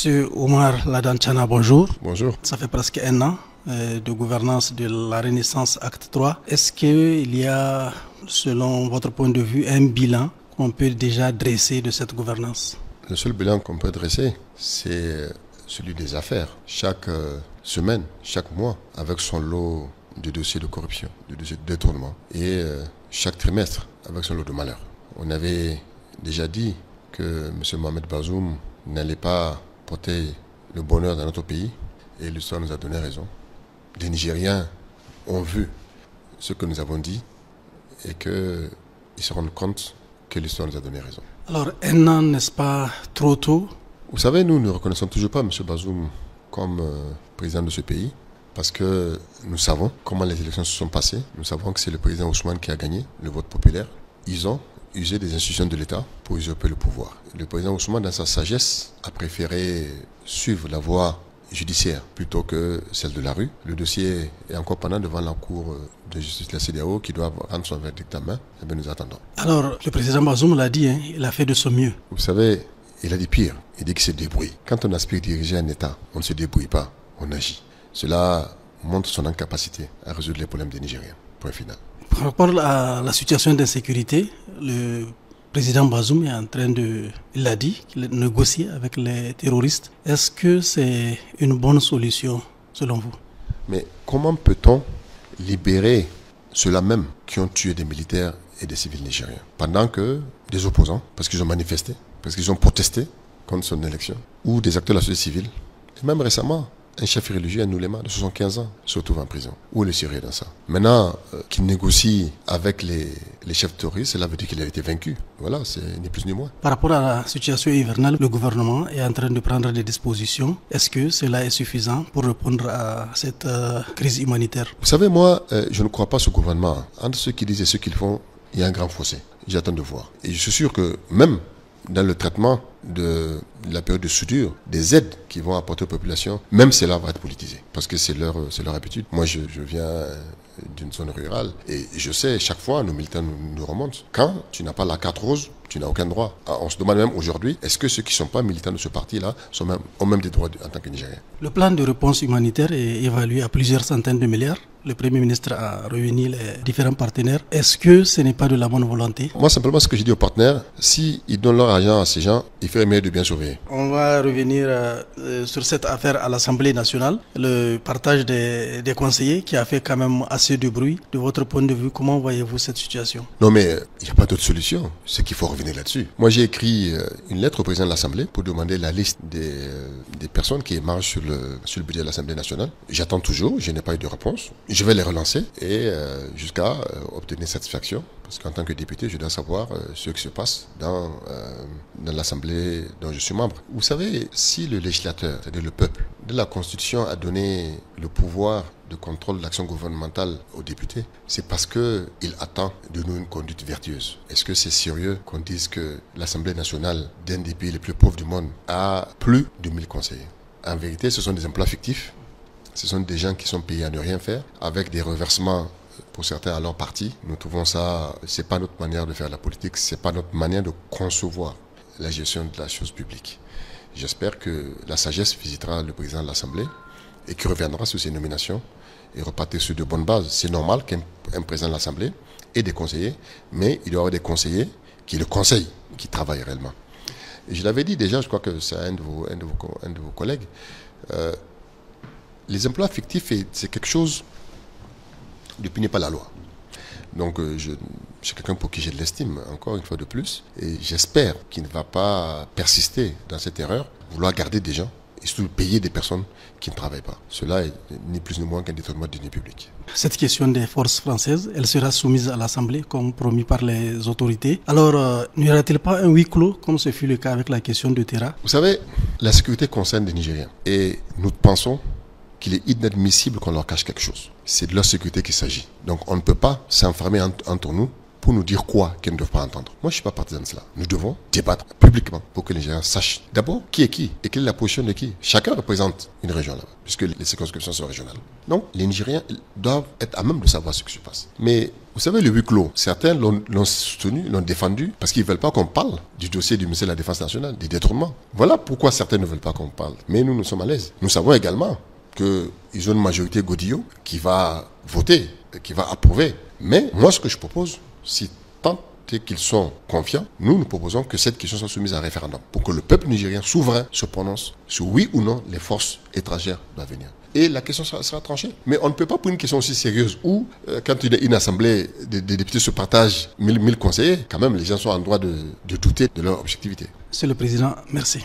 Monsieur Omar Ladanchana, bonjour. Bonjour. Ça fait presque un an de gouvernance de la Renaissance Acte 3. Est-ce qu'il y a, selon votre point de vue, un bilan qu'on peut déjà dresser de cette gouvernance? Le seul bilan qu'on peut dresser, c'est celui des affaires. Chaque semaine, chaque mois, avec son lot de dossiers de corruption, de dossiers de détournement. Et chaque trimestre, avec son lot de malheur. On avait déjà dit que M. Mohamed Bazoum n'allait pas porter le bonheur dans notre pays. Et l'histoire nous a donné raison. Les Nigériens ont vu ce que nous avons dit et qu'ils se rendent compte que l'histoire nous a donné raison. Alors, un an, n'est-ce pas trop tôt? Vous savez, nous ne reconnaissons toujours pas M. Bazoum comme président de ce pays parce que nous savons comment les élections se sont passées. Nous savons que c'est le président Ousmane qui a gagné le vote populaire. Ils ont usé des institutions de l'État pour usurper le pouvoir. Le président Ousmane, dans sa sagesse, a préféré suivre la voie judiciaire plutôt que celle de la rue. Le dossier est encore pendant devant la Cour de justice de la CEDEAO qui doit rendre son verdict à main. Et bien nous attendons. Alors, le président Bazoum l'a dit, il a fait de son mieux. Vous savez, il a dit pire. Il dit qu'il se débrouille. Quand on aspire diriger un État, on ne se débrouille pas, on agit. Cela montre son incapacité à résoudre les problèmes des Nigériens. Point final. Par rapport à la situation d'insécurité, le président Bazoum est en train de, il l'a dit, qu'il négocie avec les terroristes. Est-ce que c'est une bonne solution selon vous? Mais comment peut-on libérer ceux-là même qui ont tué des militaires et des civils nigériens pendant que des opposants, parce qu'ils ont manifesté, parce qu'ils ont protesté contre son élection, ou des acteurs de la société civile, et même récemment, un chef religieux, un ouléma de 75 ans, se retrouve en prison. Où est le Syrie dans ça? Maintenant, qu'il négocie avec les chefs terroristes, cela veut dire qu'il a été vaincu. Voilà, c'est ni plus ni moins. Par rapport à la situation hivernale, le gouvernement est en train de prendre des dispositions. Est-ce que cela est suffisant pour répondre à cette crise humanitaire? Vous savez, moi, je ne crois pas ce gouvernement. Entre ceux qui disent et ceux qui le font, il y a un grand fossé. J'attends de voir. Et je suis sûr que même dans le traitement de la période de soudure, des aides qui vont apporter aux populations, même cela va être politisé. Parce que c'est leur habitude. Moi, je viens d'une zone rurale et je sais, chaque fois, nos militants nous remontent. Quand tu n'as pas la carte rose, tu n'as aucun droit. On se demande même aujourd'hui, est-ce que ceux qui ne sont pas militants de ce parti-là ont même des droits en tant que Nigériens? Le plan de réponse humanitaire est évalué à plusieurs centaines de milliards. Le Premier ministre a réuni les différents partenaires. Est-ce que ce n'est pas de la bonne volonté? Moi, simplement, ce que je dis aux partenaires, s'ils donnent leur argent à ces gens, il ferait mieux de bien surveiller. On va revenir sur cette affaire à l'Assemblée nationale. Le partage des conseillers qui a fait quand même assez de bruit. De votre point de vue, comment voyez-vous cette situation? Non, mais il n'y a pas d'autre solution. C'est qu'il faut revenir là-dessus. Moi, j'ai écrit une lettre au président de l'Assemblée pour demander la liste des personnes qui émargent sur le budget de l'Assemblée nationale. J'attends toujours, je n'ai pas eu de réponse. Je vais les relancer et jusqu'à obtenir satisfaction. Parce qu'en tant que député, je dois savoir ce qui se passe dans l'Assemblée dont je suis membre. Vous savez, si le législateur, c'est-à-dire le peuple, de la Constitution a donné le pouvoir de contrôle de l'action gouvernementale aux députés, c'est parce qu'il attend de nous une conduite vertueuse. Est-ce que c'est sérieux qu'on dise que l'Assemblée nationale d'un des pays les plus pauvres du monde a plus de 1000 conseillers? En vérité, ce sont des emplois fictifs. Ce sont des gens qui sont payés à ne rien faire, avec des reversements pour certains à leur parti. Nous trouvons ça, c'est pas notre manière de faire la politique, c'est pas notre manière de concevoir la gestion de la chose publique. J'espère que la sagesse visitera le président de l'Assemblée et qu'il reviendra sur ces nominations et repartir sur de bonnes bases. C'est normal qu'un président de l'Assemblée ait des conseillers, mais il doit y avoir des conseillers qui le conseillent, qui travaillent réellement. Et je l'avais dit déjà, je crois que c'est un de vos collègues, les emplois fictifs, c'est quelque chose ne punit pas la loi. Donc je suis quelqu'un pour qui j'ai de l'estime, encore une fois de plus, et j'espère qu'il ne va pas persister dans cette erreur, vouloir garder des gens et surtout payer des personnes qui ne travaillent pas. Cela est ni plus ni moins qu'un détournement de deniers publics. Cette question des forces françaises, elle sera soumise à l'Assemblée comme promis par les autorités. Alors, n'y aura-t-il pas un huis clos comme ce fut le cas avec la question de Terra? Vous savez, la sécurité concerne les Nigériens et nous pensons qu'il est inadmissible qu'on leur cache quelque chose. C'est de leur sécurité qu'il s'agit. Donc on ne peut pas s'enfermer entre nous pour nous dire quoi qu'ils ne doivent pas entendre. Moi, je ne suis pas partisan de cela. Nous devons débattre publiquement pour que les Nigériens sachent d'abord qui est qui et quelle est la position de qui. Chacun représente une région là-bas, puisque les circonscriptions sont régionales. Donc, les Nigériens doivent être à même de savoir ce qui se passe. Mais vous savez, le huis clos, certains l'ont soutenu, l'ont défendu, parce qu'ils ne veulent pas qu'on parle du dossier du ministère de la Défense nationale, des détournements. Voilà pourquoi certains ne veulent pas qu'on parle. Mais nous sommes à l'aise. Nous savons également qu'ils ont une majorité Godillot qui va voter, qui va approuver. Mais moi, ce que je propose, si tant est qu'ils sont confiants, nous proposons que cette question soit soumise à un référendum pour que le peuple nigérien souverain se prononce sur oui ou non les forces étrangères doivent venir. Et la question sera tranchée. Mais on ne peut pas pour une question aussi sérieuse où, quand une assemblée des députés se partage 1000 conseillers, quand même les gens sont en droit de douter de leur objectivité. Monsieur le Président, merci.